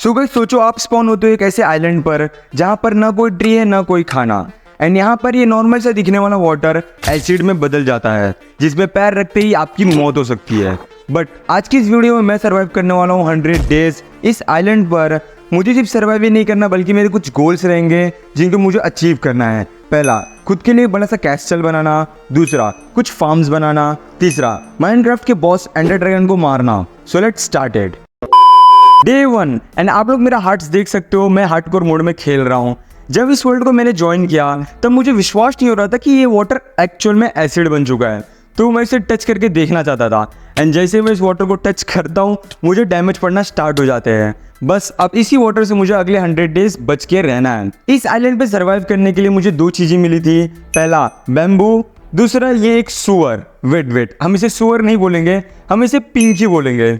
So guys सोचो आप spawn होते हो एक ऐसे आइलैंड पर जहाँ पर ना कोई ट्री है ना कोई खाना एंड यहाँ पर ये नॉर्मल सा दिखने वाला वाटर एसिड में बदल जाता है जिसमें पैर रखते ही आपकी मौत हो सकती है। बट आज की इस वीडियो में मैं सर्वाइव करने वाला हूँ 100 डेज इस आइलैंड पर। मुझे सिर्फ सर्वाइव ही नहीं करना बल्कि मेरे कुछ गोल्स रहेंगे जिनको मुझे अचीव करना है। पहला, खुद के लिए बड़ा सा कैस्टल बनाना। दूसरा, कुछ फार्म्स बनाना। तीसरा, माइनक्राफ्ट के बॉस एंडर ड्रैगन को मारना। So let's started. Day 1 and आप लोग मेरा हार्ट्स देख सकते हो, मैं हार्डकोर मोड में खेल रहा हूँ। जब इस वर्ल्ड को मैंने ज्वाइन किया तब मुझे विश्वास नहीं हो रहा था कि ये वाटर एक्चुअल में एसिड बन चुका है, तो मैं इसे टच करके देखना चाहता था। एंड जैसे मैं इस वाटर को टच करता हूँ मुझे डैमेज पड़ना स्टार्ट हो जाते हैं। बस अब इसी वाटर से मुझे अगले 100 डेज बच के रहना है। इस आइलैंड पे सर्वाइव करने के लिए मुझे 2 चीजें मिली थी। पहला बैम्बू, दूसरा ये एक सुअर। वेट हम इसे सुअर नहीं बोलेंगे, हम इसे पिंकी बोलेंगे।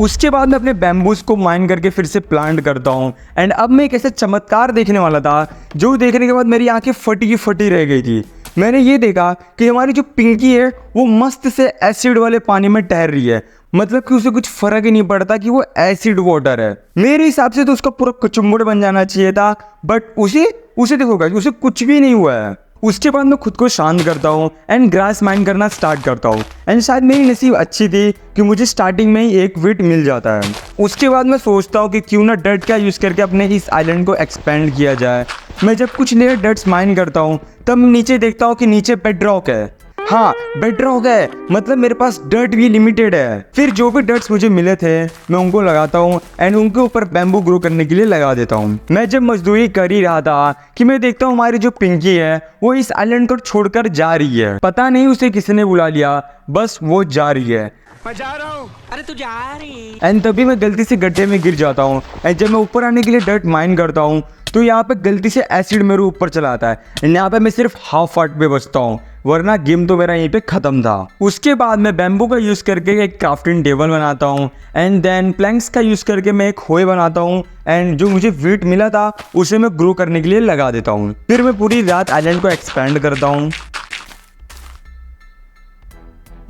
उसके बाद मैं अपने बैम्बूज को माइन करके फिर से प्लांट करता हूँ। एंड अब मैं एक ऐसा चमत्कार देखने वाला था जो देखने के बाद मेरी आंखें फटी की फटी रह गई थी। मैंने ये देखा कि हमारी जो पिंकी है वो मस्त से एसिड वाले पानी में तैर रही है। मतलब कि उसे कुछ फर्क ही नहीं पड़ता कि वो एसिड वाटर है। मेरे हिसाब से तो उसका पूरा कचुम्बड़ बन जाना चाहिए था, बट उसे देखो गाइस, उसे कुछ भी नहीं हुआ है। उसके बाद मैं खुद को शांत करता हूँ एंड ग्रास माइन करना स्टार्ट करता हूँ। एंड शायद मेरी नसीब अच्छी थी कि मुझे स्टार्टिंग में ही एक विट मिल जाता है। उसके बाद मैं सोचता हूँ कि क्यों ना डर्ट का यूज़ करके अपने इस आइलैंड को एक्सपेंड किया जाए। मैं जब कुछ लेयर डर्ट्स माइन करता हूँ तब नीचे देखता हूँ कि नीचे बेडरॉक है। हाँ, बेडरॉक है, मतलब मेरे पास डर्ट भी लिमिटेड है। फिर जो भी डर्ट्स मुझे मिले थे मैं उनको लगाता हूँ एंड उनके ऊपर बैम्बू ग्रो करने के लिए लगा देता हूँ। मैं जब मजदूरी कर ही रहा था कि मैं देखता हूँ हमारी जो पिंकी है वो इस आइलैंड को छोड़कर जा रही है। पता नहीं उसे किसने बुला लिया, बस वो जा रही है। मैं जा रहा हूँ। अरे तू जा रही। एंड तभी मैं गलती से गड्ढे में गिर जाता हूँ। एंड जब मैं ऊपर आने के लिए डर्ट माइन करता हूँ तो यहाँ पे गलती से एसिड मेरे ऊपर चला आता है। एंड यहाँ पे मैं सिर्फ हाफ हार्ट पे बचता हूँ, वरना गेम तो मेरा यहीं पे खत्म था। उसके बाद मैं बैम्बू का यूज़ करके एक क्राफ्टिंग टेबल बनाता हूँ एंड देन प्लैंक्स का यूज़ करके मैं एक होए बनाता हूँ। एंड जो मुझे वीट मिला था उसे मैं ग्रो करने के लिए लगा देता हूँ। फिर मैं पूरी रात आइलैंड को एक्सपेंड करता हूँ।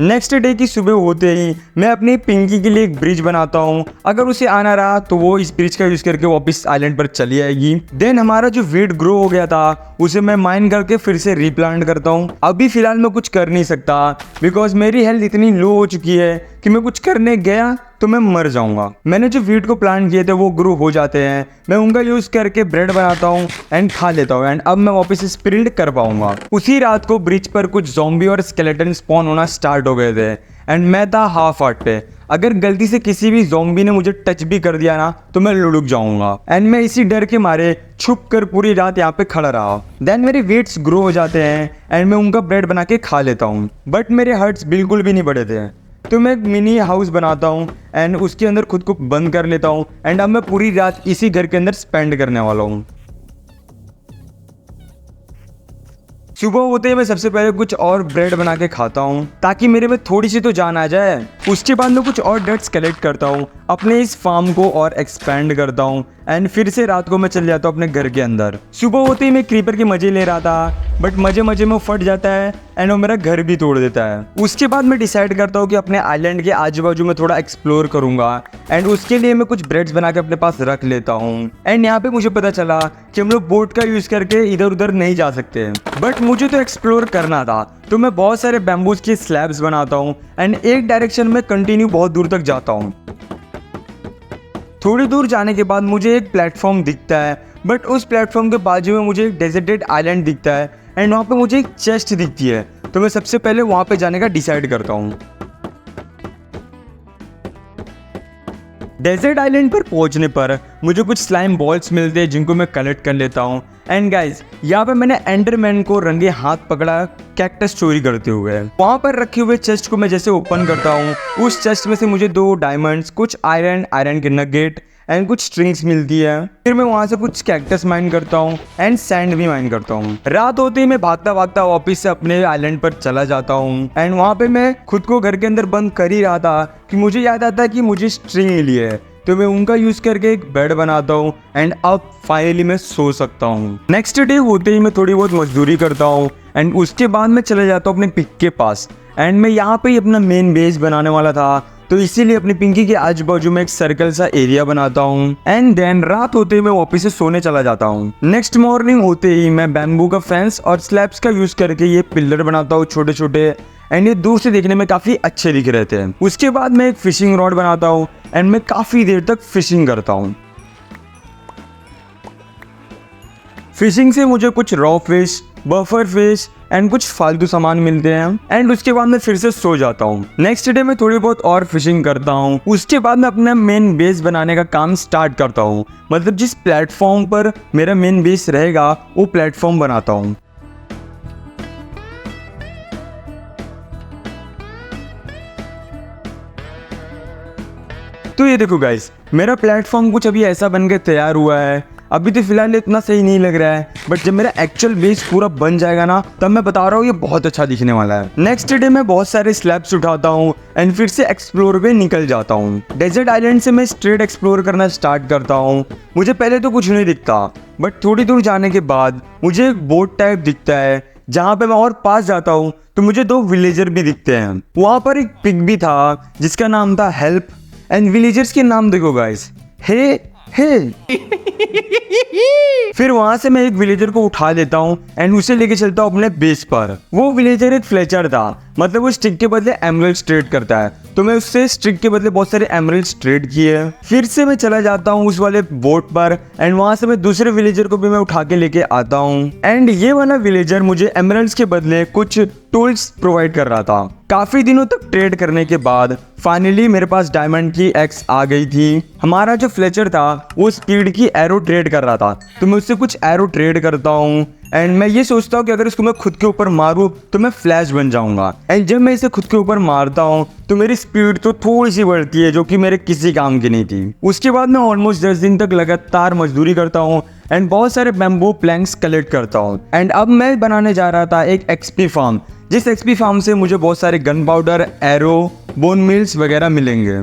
नेक्स्ट डे की सुबह होते ही मैं अपनी पिंकी के लिए एक ब्रिज बनाता हूँ। अगर उसे आना रहा तो वो इस ब्रिज का यूज़ करके वापस आइलैंड पर चली आएगी। देन हमारा जो वीट ग्रो हो गया था उसे मैं माइन करके फिर से रीप्लांट करता हूँ। अभी फिलहाल मैं कुछ कर नहीं सकता बिकॉज मेरी हेल्थ इतनी लो हो चुकी है कि मैं कुछ करने गया तो मैं मर जाऊंगा। मैंने जो वीट को प्लांट किए थे वो ग्रो हो जाते हैं। मैं उनका यूज करके ब्रेड बनाता हूँ एंड खा लेता हूँ। एंड अब मैं वापस स्प्रिंट कर पाऊंगा। उसी रात को ब्रिज पर कुछ ज़ॉम्बी और स्केलेटन स्पॉन होना स्टार्ट हो गए थे एंड मैं था हाफ हार्ट पे। अगर गलती से किसी भी ज़ॉम्बी ने मुझे टच भी कर दिया ना तो मैं लुढ़क जाऊंगा। एंड मैं इसी डर के मारे छुप कर पूरी रात यहाँ पे खड़ा रहा। देन मेरे वेट्स ग्रो हो जाते हैं एंड मैं उनका ब्रेड बना के खा लेता हूँ। बट मेरे हर्ट्स बिल्कुल भी नहीं बढ़े थे, तो मैं एक मिनी हाउस बनाता हूँ एंड उसके अंदर खुद को बंद कर लेता हूँ। एंड अब मैं पूरी रात इसी घर के अंदर स्पेंड करने वाला हूँ। सुबह होते ही मैं सबसे पहले कुछ और ब्रेड बना के खाता हूँ ताकि मेरे में थोड़ी सी तो जान आ जाए। उसके बाद मैं कुछ और डर्ट्स कलेक्ट करता हूँ, अपने इस फार्म को और एक्सपेंड करता हूँ एंड फिर से रात को मैं चल जाता हूँ अपने घर के अंदर। सुबह होते ही मैं क्रीपर के मजे ले रहा था बट मजे में फट जाता है एंड वो मेरा घर भी तोड़ देता है। उसके बाद मैं डिसाइड करता हूँ कि अपने आइलैंड के आजू बाजू में थोड़ा एक्सप्लोर करूंगा एंड उसके लिए मैं कुछ ब्रेड्स बना के अपने पास रख लेता हूँ। एंड यहाँ पे मुझे पता चला कि हम लोग बोट का यूज करके इधर उधर नहीं जा सकते, बट मुझे तो एक्सप्लोर करना था तो मैं बहुत सारे बैम्बूज के स्लैब्स बनाता हूँ एंड एक डायरेक्शन में कंटिन्यू बहुत दूर तक जाता हूँ। थोड़ी दूर जाने के बाद मुझे एक प्लेटफॉर्म दिखता है बट उस प्लेटफॉर्म के बाजू में मुझे एक डेजर्टेड आइलैंड दिखता है एंड वहाँ पे मुझे एक चेस्ट दिखती है। तो मैं सबसे पहले वहाँ पे जाने का डिसाइड करता हूँ। डेजर्ट आइलैंड पर पहुंचने पर मुझे कुछ स्लाइम बॉल्स मिलते हैं जिनको मैं कलेक्ट कर लेता हूँ। एंड गाइस यहाँ पे मैंने एंडरमैन को रंगे हाथ पकड़ा कैक्टस चोरी करते हुए। वहाँ पर रखे हुए चेस्ट को मैं जैसे ओपन करता हूँ उस चेस्ट में से मुझे 2 डायमंड्स, कुछ आयरन के नगेट एंड कुछ स्ट्रिंग्स मिलती है। फिर मैं वहाँ से कुछ कैक्टस माइन करता हूँ एंड सैंड भी माइन करता हूँ। रात होते ही मैं भागता भागता वापस से अपने आइलैंड पर चला जाता हूँ एंड वहाँ पे मैं खुद को घर के अंदर बंद कर ही रहा था कि मुझे याद आता है कि मुझे स्ट्रिंग मिली है, तो मैं उनका यूज करके एक बेड बनाता हूँ एंड अब फाइनली मैं सो सकता हूँ। नेक्स्ट डे होते ही मैं थोड़ी बहुत मजदूरी करता हूँ एंड उसके बाद मैं चले जाता हूँ अपने पिक के पास। एंड मैं यहाँ पे ही अपना मेन बेस बनाने वाला था तो इसीलिए अपनी पिंकी के आजू बाजू में एक सर्कल सा एरिया बनाता हूँ। एंड देन रात होते ही मैं वापस से सोने चला जाता हूँ। नेक्स्ट मॉर्निंग होते ही मैं बैम्बू का फेंस और स्लैब्स का यूज करके ये पिलर बनाता हूँ छोटे छोटे, एंड ये दूर से देखने में काफी अच्छे दिख रहे थे। उसके बाद मैं एक फिशिंग रॉड बनाता हूँ एंड मैं काफी देर तक फिशिंग करता हूँ। फिशिंग से मुझे कुछ raw fish, puffer fish and कुछ फालतू सामान मिलते हैं, एंड उसके बाद मैं फिर से सो जाता हूँ। नेक्स्ट डे मैं थोड़ी बहुत और फिशिंग करता हूँ। उसके बाद मैं अपना मेन बेस बनाने का काम स्टार्ट करता हूँ, मतलब जिस प्लेटफॉर्म पर मेरा मेन बेस रहेगा वो प्लेटफॉर्म बनाता हूँ। तो ये देखो गाइस, मेरा प्लेटफॉर्म कुछ अभी ऐसा बन के तैयार हुआ है। अभी तो फिलहाल इतना सही नहीं लग रहा है, बट जब मेरा एक्चुअल बेस पूरा बन जाएगा ना, तब मैं बता रहा हूँ ये बहुत अच्छा दिखने वाला है। नेक्स्ट डे मैं बहुत सारे स्लैब्स उठाता हूँ एंड फिर से एक्सप्लोर पे निकल जाता हूँ। डेजर्ट आइलैंड से मैं स्ट्रेट एक्सप्लोर करना स्टार्ट करता हूँ। मुझे पहले तो कुछ नहीं दिखता, बट थोड़ी दूर जाने के बाद मुझे एक बोट टाइप दिखता है। जहाँ पे मैं और पास जाता हूँ तो मुझे 2 विलेजर भी दिखते हैं। वहाँ पर एक पिग भी था जिसका नाम था हेल्प, एंड विलेजर्स के नाम देखो गाइस, हे फिर वहां से मैं एक विलेजर को उठा लेता हूँ एंड उसे लेके चलता हूँ अपने बेस पर। वो विलेजर एक फ्लेचर था, मतलब वो स्टिक के बदले एमरल्ड्स ट्रेड करता है, तो मैं उससे स्टिक के बदले बहुत सारे एमरल्ड्स ट्रेड किए। फिर से मैं चला जाता हूँ उस वाले बोट पर, एंड वहां से मैं दूसरे विलेजर को भी मैं उठा के लेके आता हूँ। एंड ये वाला विलेजर मुझे एमरल्ड्स के बदले कुछ टूल्स प्रोवाइड कर रहा था। काफी दिनों तक ट्रेड करने के बाद फाइनली मेरे पास डायमंड की एक्स आ गई थी। हमारा जो फ्लेचर था वो स्पीड की एरो ट्रेड कर रहा था, तो मैं उससे कुछ एरो ट्रेड करता हूँ। एंड मैं ये सोचता हूँ कि अगर इसको मैं खुद के ऊपर मारूँ तो मैं फ्लैश बन जाऊंगा। एंड जब मैं इसे खुद के ऊपर मारता हूँ तो मेरी स्पीड तो थोड़ी सी बढ़ती है, जो कि मेरे किसी काम की नहीं थी। उसके बाद मैं ऑलमोस्ट 10 दिन तक लगातार मजदूरी करता हूँ एंड बहुत सारे बैम्बू प्लैंक्स कलेक्ट करता हूँ। एंड अब मैं बनाने जा रहा था एक एक्सपी फार्म, जिस एक्सपी फार्म से मुझे बहुत सारे gun powder, arrow, bone mills वगैरह मिलेंगे।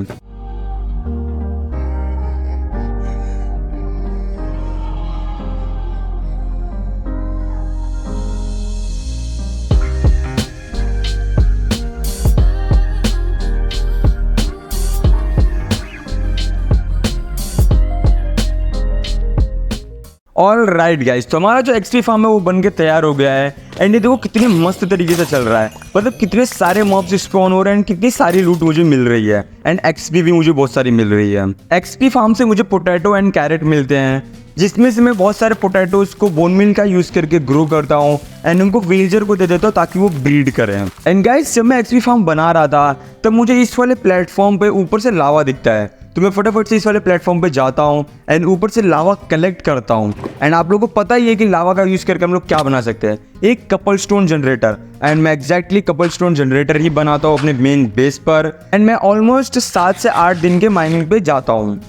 ऑल राइट गाइस, तो हमारा जो एक्सपी फार्म है वो बन के तैयार हो गया है। एंड ये देखो कितनी मस्त तरीके से चल रहा है, मतलब कितने सारे मॉब्स स्पॉन हो रहे हैं, कितनी सारी लूट मुझे मिल रही है, एंड एक्सपी भी मुझे बहुत सारी मिल रही है। एक्सपी फार्म से मुझे पोटैटो एंड कैरेट मिलते हैं, जिसमें से मैं बहुत सारे पोटैटोज को बोन मिल का यूज करके ग्रो करता हूँ एंड उनको विलेजर को दे देता हूँ ताकि वो ब्रीड करें। एंड गाइस, जब मैं एक्सपी फार्म बना रहा था तब मुझे इस वाले प्लेटफॉर्म पे ऊपर से लावा दिखता है, तो मैं फटाफट से इस वाले प्लेटफॉर्म पे जाता हूँ एंड ऊपर से लावा कलेक्ट करता हूँ। एंड आप लोगों को पता ही है कि लावा का यूज करके हम लोग क्या बना सकते हैं, एक कपल स्टोन जनरेटर। एंड मैं एग्जैक्टली कपल स्टोन जनरेटर ही बनाता हूँ अपने मेन बेस पर। एंड मैं ऑलमोस्ट 7 से 8 दिन के माइनिंग पे जाता हूँ।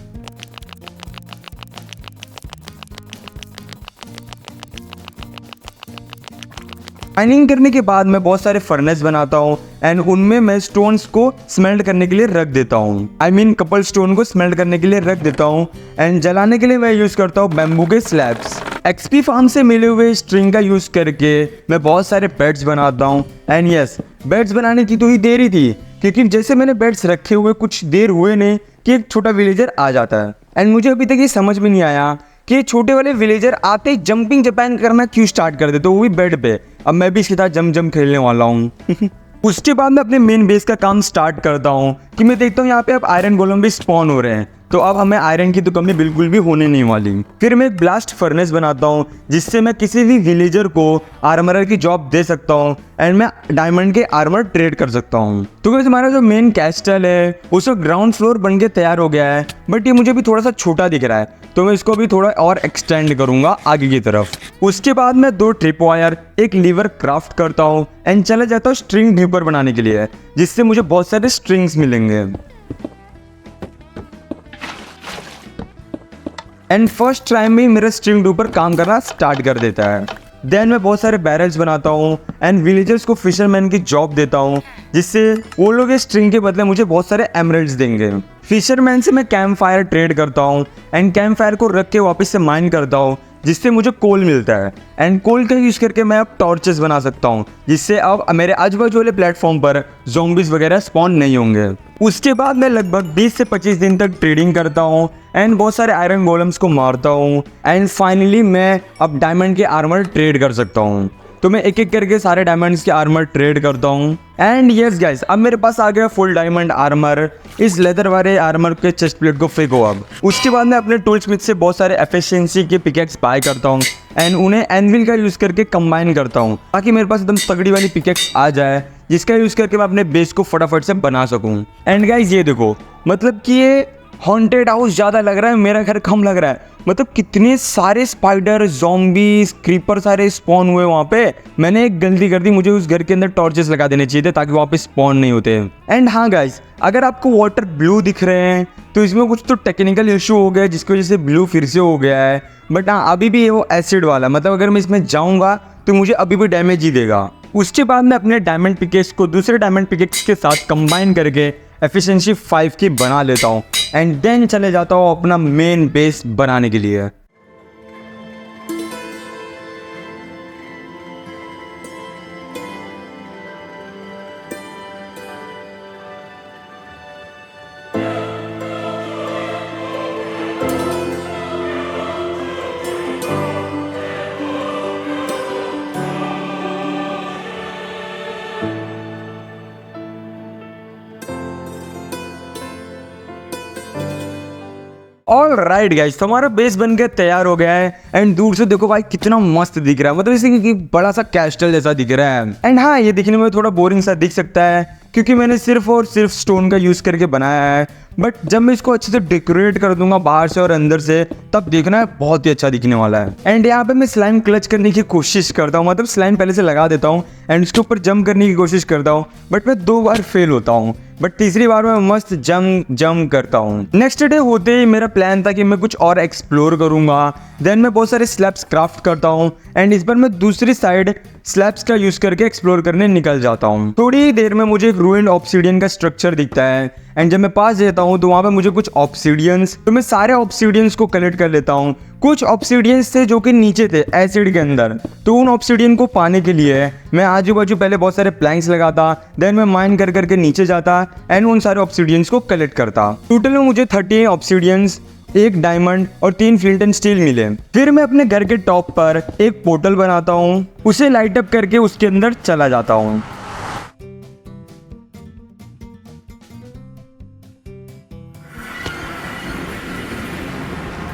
माइनिंग करने के बाद मैं बहुत सारे फर्नेस बनाता हूँ एंड उनमें मैं स्टोन्स को स्मेल्ट करने के लिए रख देता हूँ। आई मीन कपल स्टोन को स्मेल्ट करने के लिए रख देता हूँ। एंड जलाने के लिए मैं यूज करता हूँ बैम्बू के स्लैब्स। एक्सपी फार्म से मिले हुए स्ट्रिंग का यूज करके मैं बहुत सारे बेड्स बनाता हूँ। एंड यस, बेड्स बनाने की तो ही देरी थी, क्योंकि जैसे मैंने बेड्स रखे हुए कुछ देर हुए नहीं कि एक छोटा विलेजर आ जाता है। एंड मुझे अभी तक ये समझ में नहीं आया कि छोटे वाले विलेजर आते ही जंपिंग जापान करना क्यों स्टार्ट कर देते, वो भी बेड पे। अब मैं भी इसके साथ जम खेलने वाला हूँ। उसके बाद मैं अपने मेन बेस का काम स्टार्ट करता हूँ कि मैं देखता हूँ यहाँ पे अब आयरन गोलम भी स्पॉन हो रहे हैं, तो अब हमें आयरन की तो कमी बिल्कुल भी होने नहीं वाली। फिर मैं एक ब्लास्ट फर्नेस बनाता हूँ जिससे मैं किसी भी विलेजर को आर्मरर की जॉब दे सकता हूँ एंड मैं डायमंड के आर्मर ट्रेड कर सकता हूँ। तो गाइस, हमारा जो मेन कैस्टल है उसका ग्राउंड फ्लोर बन के तैयार हो गया है, बट ये मुझे भी थोड़ा सा छोटा दिख रहा है, तो मैं इसको भी थोड़ा और एक्सटेंड करूंगा आगे की तरफ। उसके बाद मैं 2 ट्रिप वायर, एक लीवर क्राफ्ट करता हूँ एंड चला जाता हूँ स्ट्रिंग ड्यूपर बनाने के लिए, जिससे मुझे बहुत सारे स्ट्रिंग्स मिलेंगे। एंड फर्स्ट टाइम में मेरा स्ट्रिंग ड्यूपर काम करना स्टार्ट कर देता है। देन मैं बहुत सारे बैरल्स बनाता हूँ एंड विलेजर्स को फिशरमैन की जॉब देता हूँ, जिससे वो लोग इस स्ट्रिंग के बदले मुझे बहुत सारे एमरल्ड्स देंगे। फिशरमैन से मैं कैंप फायर ट्रेड करता हूँ एंड कैंप फायर को रख के वापस से माइन करता हूँ, जिससे मुझे कोल मिलता है। एंड कोल का यूज करके मैं अब टॉर्चेस बना सकता हूँ, जिससे अब मेरे आजू बाजू वाले प्लेटफॉर्म पर ज़ॉम्बीज वगैरह स्पॉन नहीं होंगे। उसके बाद मैं लगभग 20 से 25 दिन तक ट्रेडिंग करता हूँ एंड बहुत सारे आयरन गोलम्स को मारता हूँ एंड फाइनली मैं अब डायमंड के आर्मर ट्रेड कर सकता हूँ। तो मैं एक एक करके सारे डायमंड्स के आर्मर ट्रेड करता हूँ एंड यस गाइस, अब मेरे पास आ गया फुल डायमंड आर्मर। इस लेदर वाले आर्मर के चेस्ट प्लेट को फेंको अब। उसके बाद मैं अपने टूल स्मिथ से बहुत सारे एफिशिएंसी के पिकेक्स बाय करता हूँ एंड उन्हें एनविल का यूज़ करके कंबाइन करता हूँ ताकि मेरे पास एकदम तगड़ी वाली पिकेक्स आ जाए जिसका यूज़ करके मैं अपने बेस को फटाफट से बना सकूँ। एंड गाइस ये देखो, मतलब कि ये हॉन्टेड हाउस ज़्यादा लग रहा है, मेरा घर कम लग रहा है। मतलब कितने सारे स्पाइडर, ज़ॉम्बीज, क्रीपर सारे स्पॉन हुए वहाँ पे। मैंने एक गलती कर दी, मुझे उस घर के अंदर टॉर्चेस लगा देने चाहिए थे ताकि वहाँ पे स्पॉन नहीं होते। एंड हाँ गाइस, अगर आपको वाटर ब्लू दिख रहे हैं तो इसमें कुछ तो टेक्निकल इशू हो गया है जिसकी वजह से ब्लू फिर से हो गया है। बट हाँ, अभी भी वो एसिड वाला, मतलब अगर मैं इसमें जाऊँगा तो मुझे अभी भी डैमेज ही देगा। उसके बाद मैं अपने डायमंड पिकेक्स को दूसरे डायमंड पिकेक्स के साथ कंबाइन करके एफिशिएंसी 5 की बना लेता हूँ एंड देन चले जाता हूँ अपना मेन बेस बनाने के लिए। ऑल राइट गाइस, तो हमारा बेस बन के तैयार हो गया है एंड दूर से देखो भाई कितना मस्त दिख रहा है, मतलब इसे कि बड़ा सा कैस्टल जैसा दिख रहा है। एंड हाँ, ये दिखने में थोड़ा बोरिंग सा दिख सकता है क्योंकि मैंने सिर्फ और सिर्फ स्टोन का यूज़ करके बनाया है। बट जब मैं इसको अच्छे से डेकोरेट कर दूंगा बाहर से और अंदर से, तब देखना है बहुत ही अच्छा दिखने वाला है। एंड यहाँ पे मैं स्लाइम क्लच करने की कोशिश करता हूँ, मतलब स्लाइम पहले से लगा देता हूँ एंड उसके ऊपर जंप करने की कोशिश करता हूँ, बट मैं 2 बार फेल होता हूँ। बट तीसरी बार मैं मस्त जंप करता हूँ। नेक्स्ट डे होते ही मेरा प्लान था कि मैं कुछ और एक्सप्लोर करूँगा। देन मैं बहुत सारे स्लैब्स क्राफ्ट करता हूँ एंड इस बार मैं दूसरी साइड स्लैब्स का यूज़ करके एक्सप्लोर करने निकल जाता हूँ। थोड़ी ही देर में मुझे एक रूइंड ऑब्सीडियन का स्ट्रक्चर दिखता है एंड जब मैं पास जाता हूँ तो वहाँ पे मुझे कुछ ऑब्सीडियंस, तो मैं सारे ऑब्सीडियंस को कलेक्ट कर लेता हूँ। कुछ ऑब्सीडियंस थे जो कि नीचे थे एसिड के अंदर, तो उन ऑब्सीडियन को पाने के लिए मैं आजू बाजू पहले बहुत सारे प्लैंक्स लगाता, देन मैं माइन कर करके नीचे जाता एंड उन सारे ऑब्सीडियंस को कलेक्ट करता। टोटल में मुझे 30 ऑब्सीडियंस, 1 डायमंड और 3 फ्लिंट एंड स्टील मिले। फिर मैं अपने घर के टॉप पर एक पोर्टल बनाता हूँ, उसे लाइट अप करके उसके अंदर चला जाता हूँ।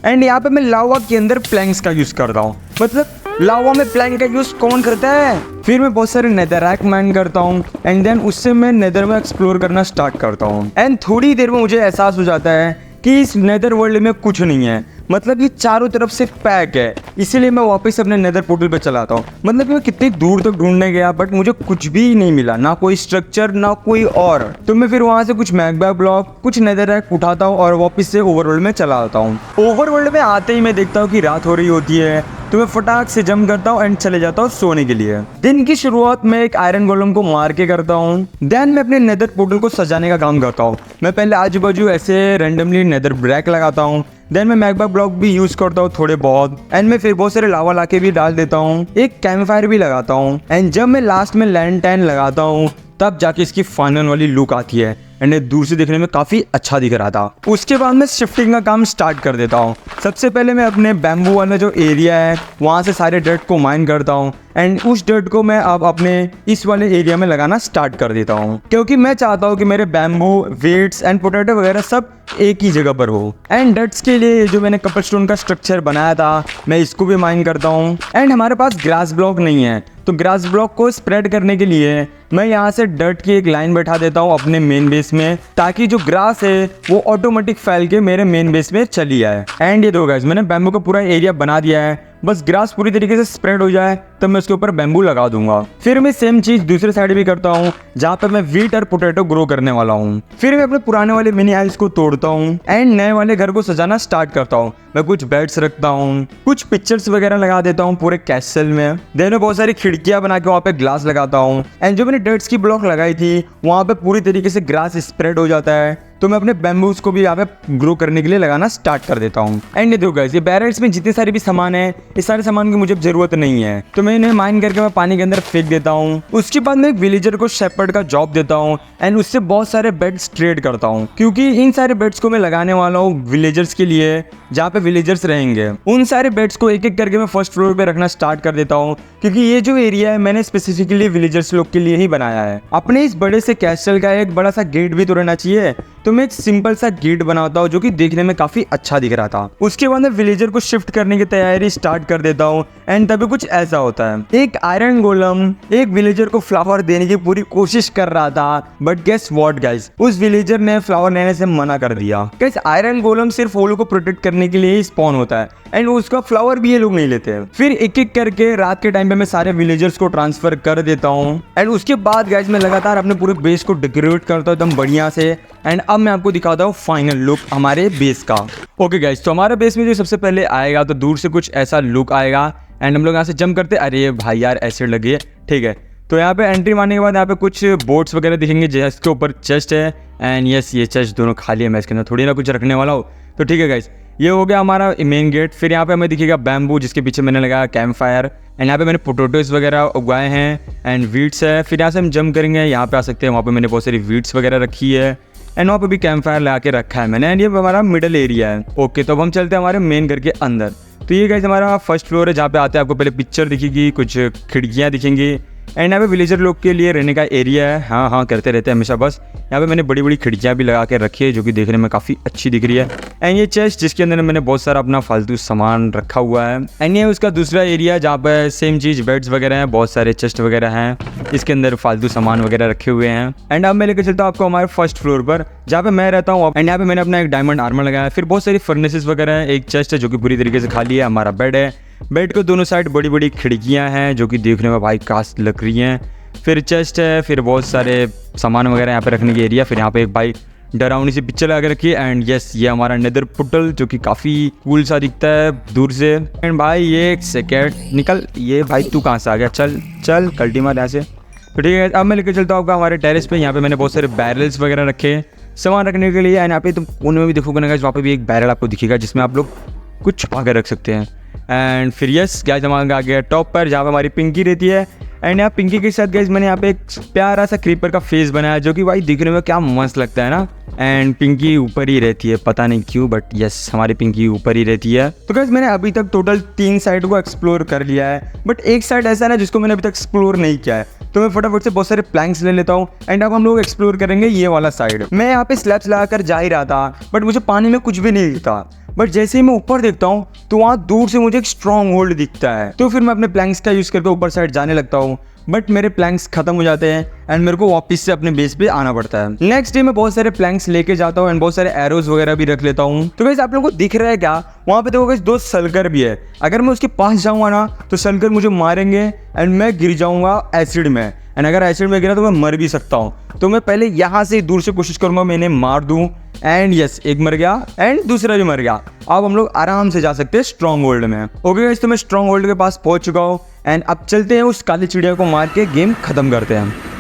एंड यहाँ पे मैं लावा के अंदर प्लैंक्स का यूज करता हूँ, मतलब लावा में प्लैंक का यूज कौन करता है। फिर मैं बहुत सारे नेदरराक माइन करता हूँ एंड देन उससे मैं नेदर में एक्सप्लोर करना स्टार्ट करता हूँ। एंड थोड़ी देर में मुझे एहसास हो जाता है कि इस नेदर वर्ल्ड में कुछ नहीं है, मतलब ये चारों तरफ से पैक है। इसीलिए मैं वापस अपने नेदर पोर्टल पे चला आता हूँ। मतलब मैं कितनी दूर तक ढूंढने गया बट मुझे कुछ भी नहीं मिला, ना कोई स्ट्रक्चर ना कोई और। तो मैं फिर वहाँ से कुछ मैग्मा ब्लॉक, कुछ नेदरराक उठाता हूँ और वापस से ओवरवर्ल्ड में चला आता हूँ। ओवरवर्ल्ड में आते ही मैं देखता हूँ कि रात हो रही होती है, तो मैं फटाक से जंप करता हूँ एंड चले जाता हूँ सोने के लिए। दिन की शुरुआत मैं एक आयरन गोलम को मार के करता हूँ। देन मैं अपने नेदर पोर्टल को सजाने का काम करता हूँ। मैं पहले आजू बाजू ऐसे रैंडमली नेदर ब्लैक लगाता हूँ, देन मैं मैग्मा ब्लॉक भी यूज करता हूँ थोड़े बहुत एंड मैं फिर बहुत सारे लावा लाके भी डाल देता हूँ, एक कैंप फायर भी लगाता हूँ एंड जब मैं लास्ट में लैंटर्न लगाता हूँ तब जाके इसकी फाइनल वाली लुक आती है एंड ये दूर से देखने में काफ़ी अच्छा दिख रहा था। उसके बाद मैं शिफ्टिंग का काम स्टार्ट कर देता हूँ। सबसे पहले मैं अपने बैम्बू वाला जो एरिया है वहाँ से सारे डर्ट को माइन करता हूँ एंड उस डर्ट को मैं अब अपने इस वाले एरिया में लगाना स्टार्ट कर देता हूँ, क्योंकि मैं चाहता हूँ कि मेरे बैम्बू, वीड्स एंड पोटैटो वगैरह सब एक ही जगह पर हो। एंड डर्ट्स के लिए जो मैंने कपल स्टोन का स्ट्रक्चर बनाया था मैं इसको भी माइन करता हूँ। एंड हमारे पास ग्रास ब्लॉक नहीं है, तो ग्रास ब्लॉक को स्प्रेड करने के लिए मैं यहाँ से डर्ट की एक लाइन बैठा देता हूँ अपने मेन बेस में, ताकि जो ग्रास है वो ऑटोमेटिक फैल के मेरे मेन बेस में चली जाए। एंड ये दो गाइस, मैंने बैम्बू का पूरा एरिया बना दिया है, बस ग्रास पूरी तरीके से स्प्रेड हो जाए तब मैं उसके ऊपर बैम्बू लगा दूंगा। फिर मैं सेम चीज दूसरे साइड भी करता हूँ जहाँ पे मैं वीट और पोटैटो ग्रो करने वाला हूँ। फिर मैं अपने पुराने वाले मिनी हाउस को तोड़ता हूँ एंड नए वाले घर को सजाना स्टार्ट करता हूँ। मैं कुछ बेड्स रखता हूँ, कुछ पिक्चर्स वगैरह लगा देता हूँ पूरे कैसल में। देन मैं बहुत सारी खिड़कियां बना के वहाँ पे ग्लास लगाता हूँ एंड जो मैंने डर्ट्स की ब्लॉक लगाई थी वहाँ पे पूरी तरीके से ग्रास स्प्रेड हो जाता है, तो तो मैं अपने बैम्बूज को भी यहाँ पे ग्रो करने के लिए लगाना स्टार्ट कर देता हूँ। एंड ये देखो गाइस, ये बैरल्स में जितने सारे भी सामान है, इस सारे सामान की मुझे जरूरत नहीं है, तो मैं इन्हें माइन करके मैं पानी के अंदर फेंक देता हूँ। उसके बाद मैं एक विलेजर को शेपर्ड का जॉब देता हूँ एंड उससे बहुत सारे बेड्स ट्रेड करता हूँ, क्योंकि इन सारे बेड्स को मैं लगाने वाला हूँ विलेजर्स के लिए, जहाँ पे विलेजर्स रहेंगे। उन सारे बेड्स को एक एक करके मैं फर्स्ट फ्लोर पे रखना स्टार्ट कर देता हूँ, क्योंकि ये जो एरिया है मैंने स्पेसिफिकली विलेजर्स लोग के लिए ही बनाया है। अपने इस बड़े से कैस्टल का एक बड़ा सा गेट भी तो रहना चाहिए, तो मैं एक सिंपल सा गेट बनाता हूँ जो कि देखने में काफी अच्छा दिख रहा था। उसके बाद मैं विलेजर को शिफ्ट करने की तैयारी स्टार्ट कर देता हूँ एंड तभी कुछ ऐसा होता है। एक आयरन गोलम एक विलेजर को फ्लावर देने की पूरी कोशिश कर रहा था, बट गेस व्हाट गाइस, उस विलेजर ने फ्लावर लेने से मना कर दिया। गाइस, आयरन गोलम सिर्फ वो लोग को प्रोटेक्ट करने के लिए ही स्पॉन होता है एंड उसका फ्लावर भी ये लोग नहीं लेते हैं। फिर एक एक करके रात के टाइम पे मैं सारे विलेजर्स को ट्रांसफर कर देता हूँ एंड उसके बाद गाइस मैं लगातार अपने पूरे बेस को डेकोरेट करता हूँ एकदम बढ़िया से। एंड अब मैं आपको दिखाता हूँ फाइनल लुक हमारे बेस का। ओके गाइस, तो हमारे बेस में जो सबसे पहले आएगा तो दूर से कुछ ऐसा लुक आएगा एंड हम लोग यहाँ से जंप करते, अरे भाई यार एसिड लगी है, ठीक है। तो यहाँ पे एंट्री मारने के बाद यहाँ पे कुछ बोट्स वगैरह दिखेंगे जिसके ऊपर चेस्ट है एंड यस ये चेस्ट दोनों खाली है, मैं इसके अंदर थोड़ी ना कुछ रखने वाला हूँ। तो ठीक है गाइस, ये हो गया हमारा मेन गेट। फिर यहाँ पे हमें दिखेगा बैम्बू जिसके पीछे मैंने लगाया कैंप फायर एंड यहाँ पे मैंने पोटोटोज वगैरह उगाए हैं एंड वीट्स है। फिर यहाँ से हम जंप करेंगे, यहाँ पे आ सकते हैं, वहाँ पे मैंने बहुत सारी वीट्स वगैरह रखी है एंड वहाँ पे भी कैंप फायर लगा के रखा है मैंने एंड ये हमारा मिडल एरिया है। ओके, तो अब हम चलते हैं हमारे मेन घर के अंदर। तो ये गाइस हमारा फर्स्ट फ्लोर है, जहाँ पे आते हैं आपको पहले पिक्चर दिखेगी, कुछ खिड़कियाँ दिखेंगी एंड यहाँ पे विलेजर लोग के लिए रहने का एरिया है। हाँ हाँ करते रहते हैं हमेशा बस। यहाँ पे मैंने बड़ी बड़ी खिड़कियाँ भी लगा के रखी है जो कि देखने में काफ़ी अच्छी दिख रही है। एंड ये चेस्ट जिसके अंदर मैंने बहुत सारा अपना फालतू सामान रखा हुआ है एंड ये उसका दूसरा एरिया जहाँ पे सेम चीज़ बेड्स वगैरह हैं, बहुत सारे चेस्ट वगैरह हैं, इसके अंदर फालतू सामान वगैरह रखे हुए हैं। एंड अब मैं लेकर चलता हूँ आपको हमारे फर्स्ट फ्लोर पर जहाँ पे मैं रहता हूँ एंड यहाँ पे मैंने अपना एक डायमंड आर्मर लगाया है। फिर बहुत सारी फर्नेसेस वगैरह है, एक चेस्ट है जो कि पूरी तरीके से खाली है, हमारा बेड है, बेड को दोनों साइड बड़ी बड़ी खिड़कियाँ हैं जो कि देखने में भाई कास्ट लग रही हैं। फिर चेस्ट है, फिर बहुत सारे सामान वगैरह यहाँ पे रखने की एरिया। फिर यहाँ पे एक भाई डरावनी सी पिक्चर लगा के रखी है एंड यस ये हमारा नेदर पोर्टल जो कि काफ़ी कूल सा दिखता है दूर से। एंड भाई ये एक सेकेंड निकल, ये भाई तू कहाँ से आ गया, चल चल कल्टी मार यहाँ से। तो ठीक है, अब मैं लेकर चलता हूँ आपका हमारे टेरेस पे। यहाँ पे मैंने बहुत सारे बैरल्स वगैरह रखे हैं सामान रखने के लिए एंड यहाँ पे तुम कोने में भी देखोगे ना, वहाँ पे भी एक बैरल आपको दिखेगा जिसमें आप लोग कुछ छुपा कर रख सकते हैं। एंड फिर यस गाइस हम आ गया टॉप पर जहाँ पे हमारी पिंकी रहती है एंड यहाँ पिंकी के साथ गाइस मैंने यहाँ पे एक प्यारा सा क्रीपर का फेस बनाया जो कि भाई दिखने में क्या मस्त लगता है ना। एंड पिंकी ऊपर ही रहती है, पता नहीं क्यों, बट यस हमारी पिंकी ऊपर ही रहती है। तो गाइस मैंने अभी तक टोटल 3 साइड को एक्सप्लोर कर लिया है, बट एक साइड ऐसा है ना जिसको मैंने अभी तक एक्सप्लोर नहीं किया है, तो मैं फटाफट से बहुत सारे प्लैंक्स ले लेता हूँ एंड अब हम लोग एक्सप्लोर करेंगे ये वाला साइड। मैं यहाँ पे स्लैब्स लगाकर जा ही रहा था बट मुझे पानी में कुछ भी नहीं दिखता, बट जैसे ही मैं ऊपर देखता हूँ तो वहाँ दूर से मुझे एक स्ट्रॉन्ग होल्ड दिखता है। तो फिर मैं अपने प्लैंक्स का यूज़ करके ऊपर साइड जाने लगता हूँ, बट मेरे प्लैंक्स खत्म हो जाते हैं एंड मेरे को वापस से अपने बेस पे आना पड़ता है। नेक्स्ट डे मैं बहुत सारे प्लैंक्स लेके जाता हूँ एंड बहुत सारे एरोज वगैरह भी रख लेता हूँ। तो गाइस आप लोगों को दिख रहा है क्या, वहाँ पे देखो गाइस 2 सलकर भी है। अगर मैं उसके पास जाऊँगा ना तो सलकर मुझे मारेंगे एंड मैं गिर जाऊँगा एसिड में, एंड अगर एसिड में गिरा तो मैं मर भी सकता हूँ। तो मैं पहले यहाँ से दूर से कोशिश करूँगा मैं इन्हें मार दूँ एंड यस एक मर गया एंड दूसरा भी मर गया। अब हम लोग आराम से जा सकते हैं स्ट्रॉन्ग होल्ड में। ओके गाइस, तो मैं स्ट्रॉन्ग होल्ड के पास पहुँच चुका हूँ एंड अब चलते हैं उस काली चिड़िया को मार के गेम खत्म करते हैं।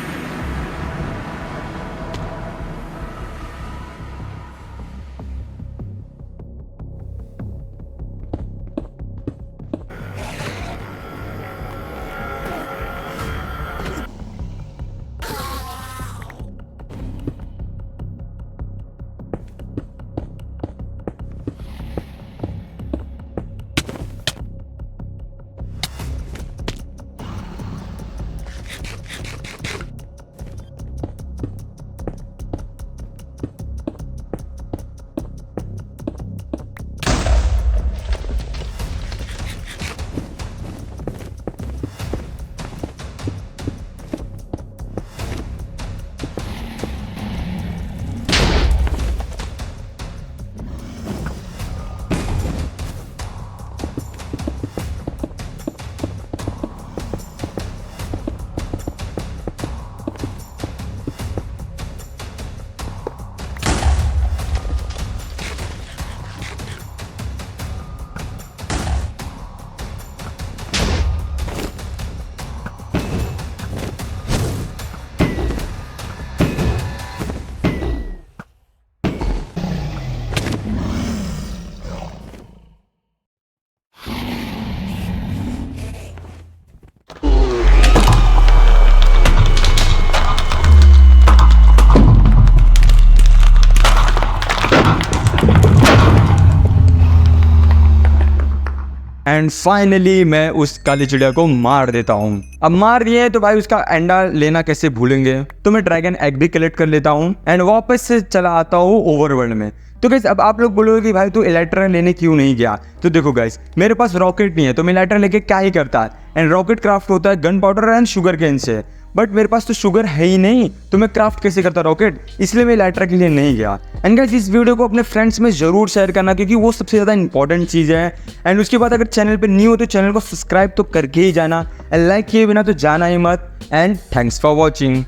एंड फाइनली मैं उस काली चिड़िया को मार देता हूँ। अब मार दिए तो भाई उसका अंडा लेना कैसे भूलेंगे, तो मैं ड्रैगन एग भी कलेक्ट कर लेता हूँ एंड वापस से चला आता हूँ ओवरवर्ल्ड में। तो गाइस अब आप लोग बोलोगे कि भाई तू इलेक्ट्रा लेने क्यों नहीं गया, तो देखो गाइस मेरे पास रॉकेट नहीं है, तो मैं इलेक्ट्रा लेके क्या ही करता है। एंड रॉकेट क्राफ्ट होता है gun powder and sugar cane से, बट मेरे पास तो शुगर है ही नहीं, तो मैं क्राफ्ट कैसे करता रॉकेट, इसलिए मैं इलेक्ट्रा के लिए नहीं गया। एंड गाइस इस वीडियो को अपने फ्रेंड्स में जरूर शेयर करना, क्योंकि वो सबसे ज़्यादा इंपॉर्टेंट चीज़ है। एंड उसके बाद अगर चैनल पर न्यू हो तो चैनल को सब्सक्राइब तो करके ही जाना, एंड लाइक किए बिना तो जाना ही मत। And thanks for watching.